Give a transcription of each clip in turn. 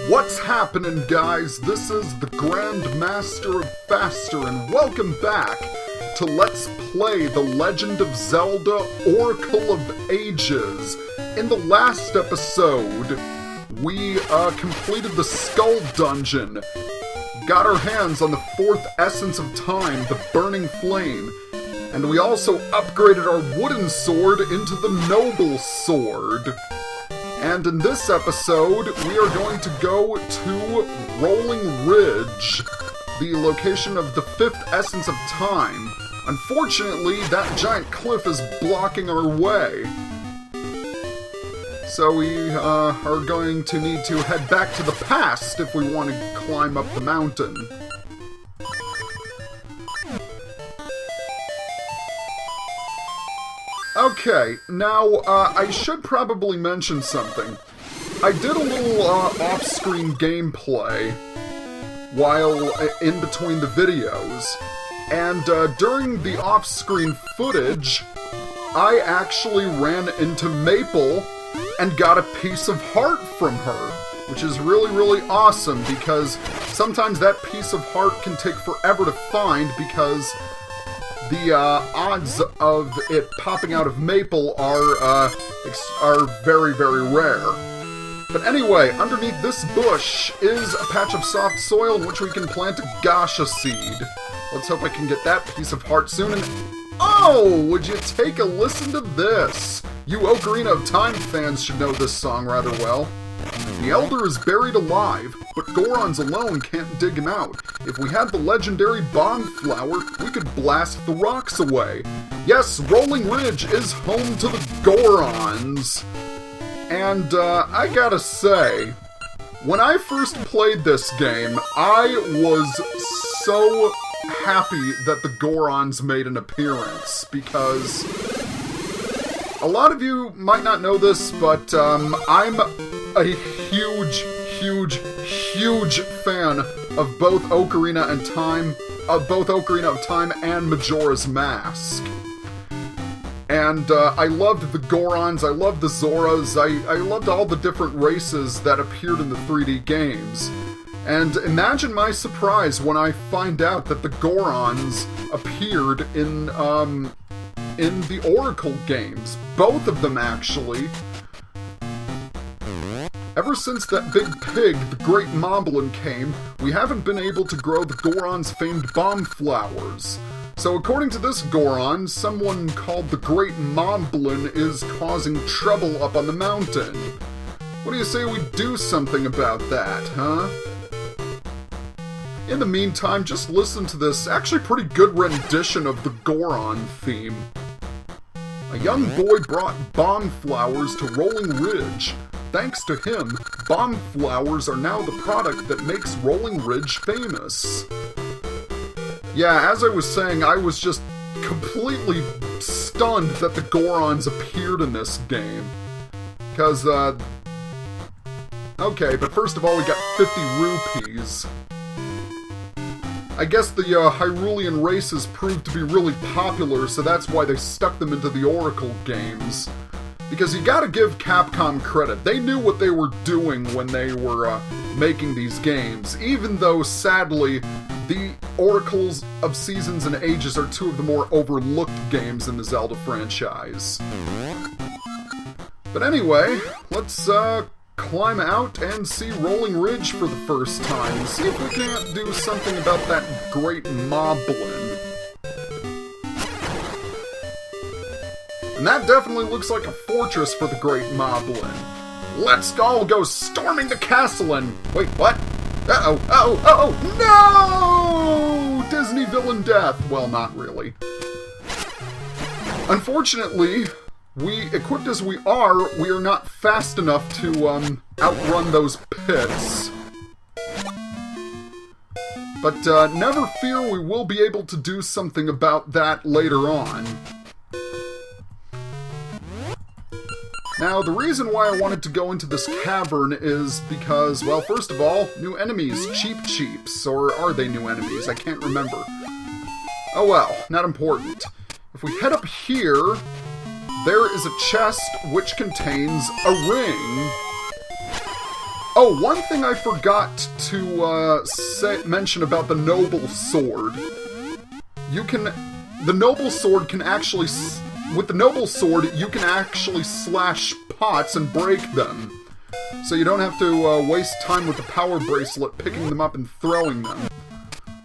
What's happening, guys? This is the Grand Master of Faster, and welcome back to Let's Play The Legend of Zelda Oracle of Ages. In the last episode, we completed the Skull Dungeon, got our hands on the fourth essence of time, the Burning Flame, and we also upgraded our wooden sword into the Noble Sword. And in this episode, we are going to go to Rolling Ridge, the location of the fifth essence of time. Unfortunately, that giant cliff is blocking our way. So we are going to need to head back to the past if we want to climb up the mountain. Okay, now, I should probably mention something. I did a little, off-screen gameplay while in between the videos, and, during the off-screen footage, I actually ran into Maple and got a piece of heart from her, which is really, really awesome, because sometimes that piece of heart can take forever to find because the odds of it popping out of Maple are very, very rare. But anyway, underneath this bush is a patch of soft soil in which we can plant a Gasha seed. Let's hope I can get that piece of heart soon. And oh, would you take a listen to this? You Ocarina of Time fans should know this song rather well. The Elder is buried alive, but Gorons alone can't dig him out. If we had the legendary Bomb Flower, we could blast the rocks away. Yes, Rolling Ridge is home to the Gorons. And, I gotta say, when I first played this game, I was so happy that the Gorons made an appearance, because a lot of you might not know this, but, I'm a huge fan of both Ocarina of Time and Majora's Mask. And I loved the Gorons, I loved the Zoras, I loved all the different races that appeared in the 3D games. And imagine my surprise when I find out that the Gorons appeared in the Oracle games. Both of them, actually. Ever since that big pig, the Great Moblin, came, we haven't been able to grow the Goron's famed bomb flowers. So according to this Goron, someone called the Great Moblin is causing trouble up on the mountain. What do you say we do something about that, huh? In the meantime, just listen to this actually pretty good rendition of the Goron theme. A young boy brought bomb flowers to Rolling Ridge. Thanks to him, bomb flowers are now the product that makes Rolling Ridge famous. Yeah, as I was saying, I was just completely stunned that the Gorons appeared in this game. Because, okay, but first of all, we got 50 rupees. I guess the Hyrulian races proved to be really popular, so that's why they stuck them into the Oracle games. Because you gotta give Capcom credit. They knew what they were doing when they were making these games, even though, sadly, the Oracles of Seasons and Ages are two of the more overlooked games in the Zelda franchise. But anyway, let's climb out and see Rolling Ridge for the first time, and see if we can't do something about that Great Moblin. And that definitely looks like a fortress for the Great Moblin. Let's all go storming the castle and... Wait, what? No! Disney villain death. Well, not really. Unfortunately, equipped as we are not fast enough to, outrun those pits. But, never fear, we will be able to do something about that later on. Now, the reason why I wanted to go into this cavern is because, well, first of all, new enemies, Cheep Cheeps, or are they new enemies? I can't remember. Oh well, not important. If we head up here, there is a chest which contains a ring. Oh, one thing I forgot to mention about the Noble Sword. The Noble Sword can actually... With the Noble Sword, you can actually slash pots and break them. So you don't have to waste time with the Power Bracelet picking them up and throwing them.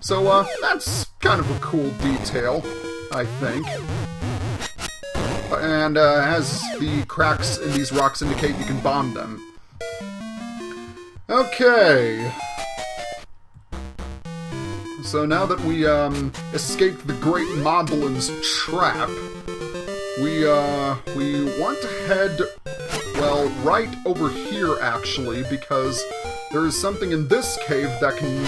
So, that's kind of a cool detail, I think. And, as the cracks in these rocks indicate, you can bomb them. Okay. So now that we, escaped the Great Moblin's trap, we want to head, well, right over here, actually, because there is something in this cave that can,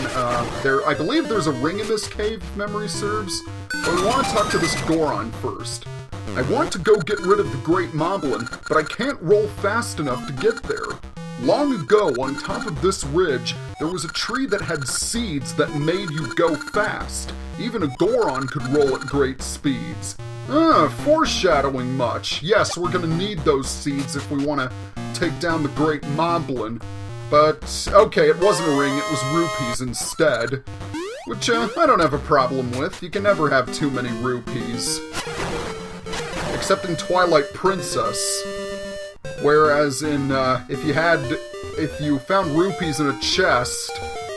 I believe there's a ring in this cave, if memory serves, but we want to talk to this Goron first. I want to go get rid of the Great Moblin, but I can't roll fast enough to get there. Long ago, on top of this ridge, there was a tree that had seeds that made you go fast. Even a Goron could roll at great speeds. Foreshadowing much. Yes, we're gonna need those seeds if we want to take down the Great Moblin. But, okay, it wasn't a ring, it was rupees instead. Which, I don't have a problem with. You can never have too many rupees. Except in Twilight Princess. Whereas in, if you found rupees in a chest,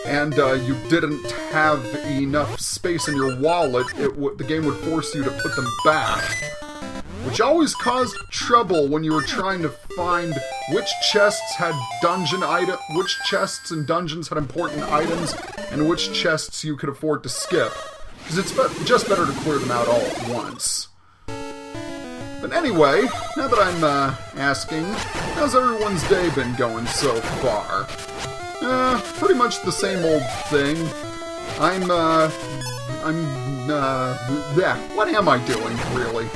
and you didn't have enough space in your wallet, the game would force you to put them back. Which always caused trouble when you were trying to find which chests had which chests and dungeons had important items, and which chests you could afford to skip. Because it's just better to clear them out all at once. But anyway, now that I'm asking, how's everyone's day been going so far? Pretty much the same old thing. What am I doing, really?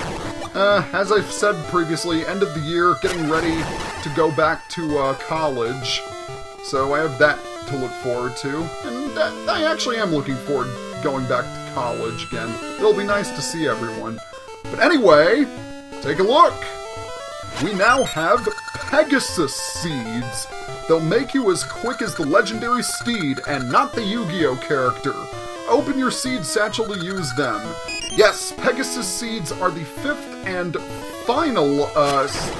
As I've said previously, end of the year, getting ready to go back to, college. So I have that to look forward to, and I actually am looking forward to going back to college again. It'll be nice to see everyone. But anyway, take a look! We now have Pegasus Seeds. They'll make you as quick as the legendary steed, and not the Yu-Gi-Oh character. Open your seed satchel to use them. Yes, Pegasus Seeds are the 5th and final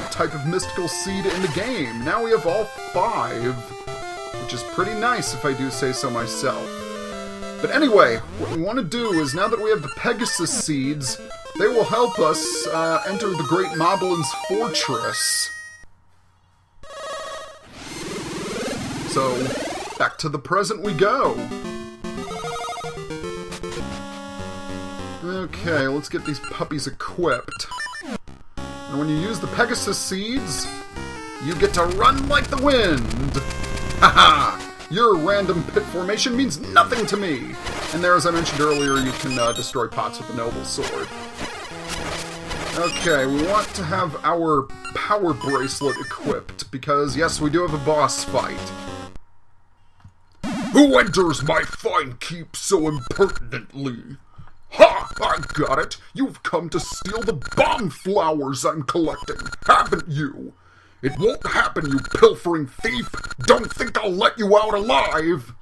type of mystical seed in the game. Now we have all 5, which is pretty nice if I do say so myself. But anyway, what we want to do is, now that we have the Pegasus Seeds, they will help us enter the Great Moblin's fortress. So, back to the present we go. Okay, let's get these puppies equipped. And when you use the Pegasus Seeds, you get to run like the wind! Haha! Your random pit formation means nothing to me! And there, as I mentioned earlier, you can destroy pots with the Noble Sword. Okay, we want to have our Power Bracelet equipped, because yes, we do have a boss fight. Who enters my fine keep so impertinently? Ha! I got it! You've come to steal the bomb flowers I'm collecting, haven't you? It won't happen, you pilfering thief! Don't think I'll let you out alive!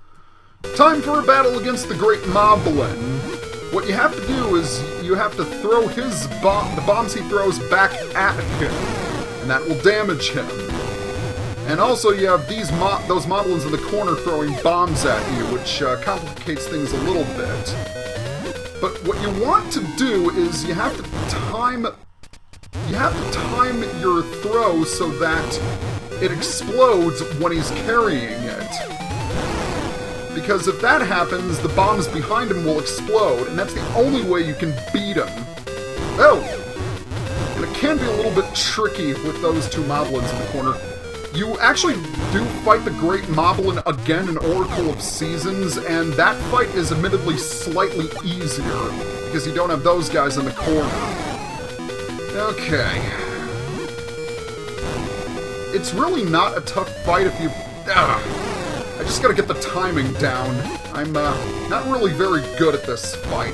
Time for a battle against the Great Moblin. What you have to do is, you have to throw the bombs he throws back at him, and that will damage him. And also you have those Moblins in the corner throwing bombs at you, which complicates things a little bit. But what you want to do is you have to time your throw so that it explodes when he's carrying it. Because if that happens, the bombs behind him will explode, and that's the only way you can beat him. Oh! And it can be a little bit tricky with those 2 Moblins in the corner. You actually do fight the Great Moblin again in Oracle of Seasons, and that fight is admittedly slightly easier, because you don't have those guys in the corner. Okay. It's really not a tough fight if you... I just gotta get the timing down. I'm, not really very good at this fight.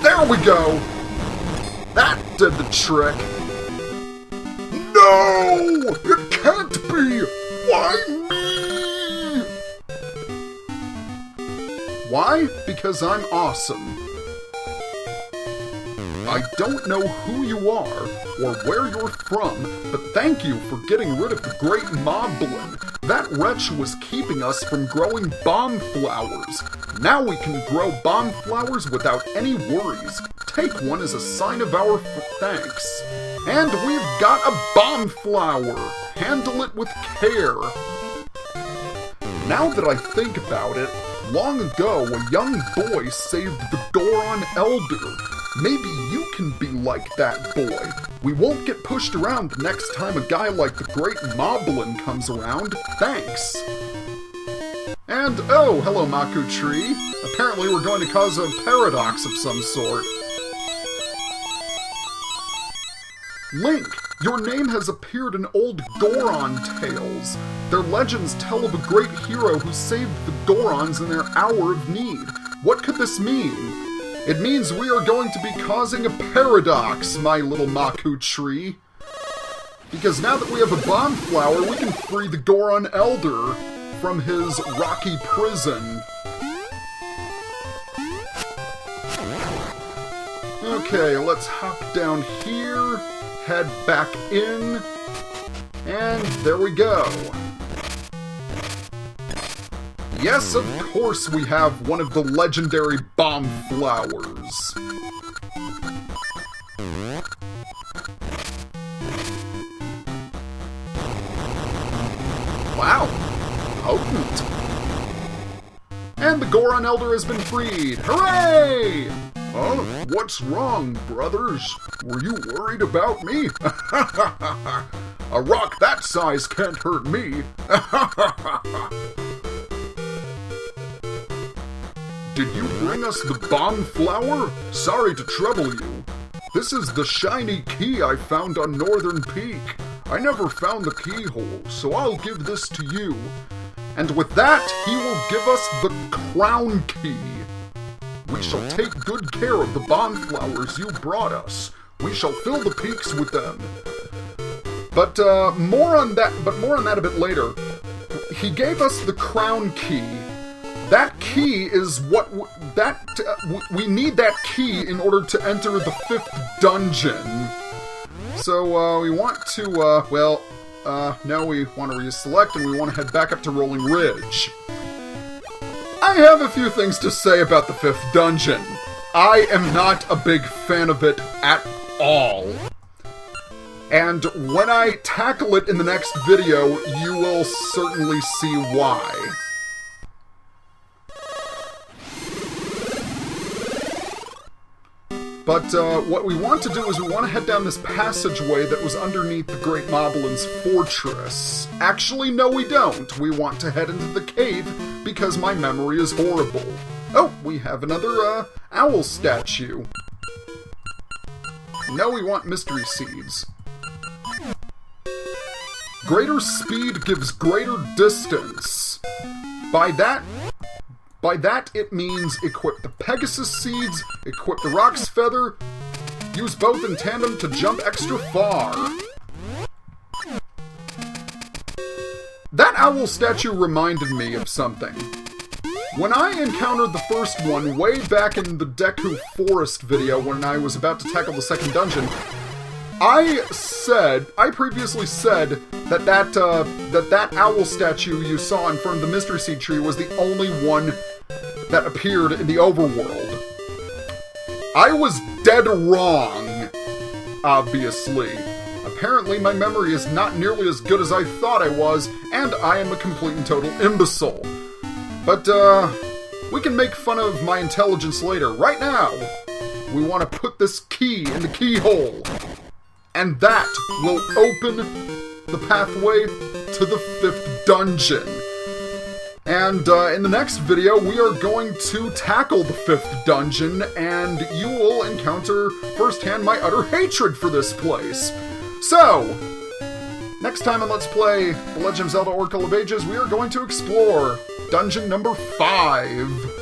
There we go! That did the trick! No! It can't be! Why me? Why? Because I'm awesome. I don't know who you are or where you're from, but thank you for getting rid of the great Moblin. That wretch was keeping us from growing bomb flowers. Now we can grow bomb flowers without any worries. Take one as a sign of our thanks. And we've got a bomb flower. Handle it with care. Now that I think about it, long ago a young boy saved the Goron Elder. Maybe you can be like that boy. We won't get pushed around the next time a guy like the Great Moblin comes around. Thanks. And, oh, hello, Maku Tree. Apparently we're going to cause a paradox of some sort. Link, your name has appeared in old Goron tales. Their legends tell of a great hero who saved the Gorons in their hour of need. What could this mean? It means we are going to be causing a paradox, my little Maku Tree. Because now that we have a bomb flower, we can free the Goron Elder from his rocky prison. Okay, let's hop down here, head back in, and there we go. Yes, of course we have one of the legendary bomb flowers. Wow, potent. And the Goron Elder has been freed. Hooray! What's wrong, brothers? Were you worried about me? A rock that size can't hurt me. Did you bring us the bomb flower? Sorry to trouble you. This is the shiny key I found on Northern Peak. I never found the keyhole, so I'll give this to you. And with that, he will give us the crown key. We shall take good care of the bomb flowers you brought us. We shall fill the peaks with them. But more on that a bit later. He gave us the crown key. That key is what we need that key in order to enter the 5th dungeon. So we want to no, we want to reselect and we want to head back up to Rolling Ridge. I have a few things to say about the 5th dungeon. I am not a big fan of it at all. And when I tackle it in the next video, you will certainly see why. But what we want to do is we want to head down this passageway that was underneath the Great Moblin's fortress. Actually, no we don't. We want to head into the cave because my memory is horrible. Oh, we have another owl statue. No, we want mystery seeds. Greater speed gives greater distance. By that, it means equip the Pegasus seeds, equip the Rock's Feather, use both in tandem to jump extra far. That owl statue reminded me of something. When I encountered the first one way back in the Deku Forest video when I was about to tackle the 2nd dungeon, I previously said that owl statue you saw in front of the Mystery Seed Tree was the only one that appeared in the overworld. I was dead wrong, obviously. Apparently my memory is not nearly as good as I thought I was, and I am a complete and total imbecile. But, we can make fun of my intelligence later. Right now, we want to put this key in the keyhole. And that will open the pathway to the 5th dungeon. And in the next video, we are going to tackle the 5th dungeon, and you will encounter firsthand my utter hatred for this place. So, next time on Let's Play The Legend of Zelda Oracle of Ages, we are going to explore dungeon number 5.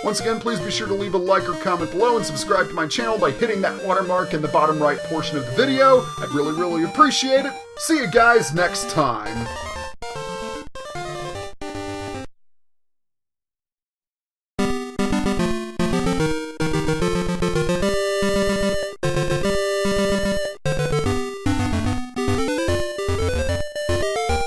Once again, please be sure to leave a like or comment below and subscribe to my channel by hitting that watermark in the bottom right portion of the video. I'd really, really appreciate it. See you guys next time.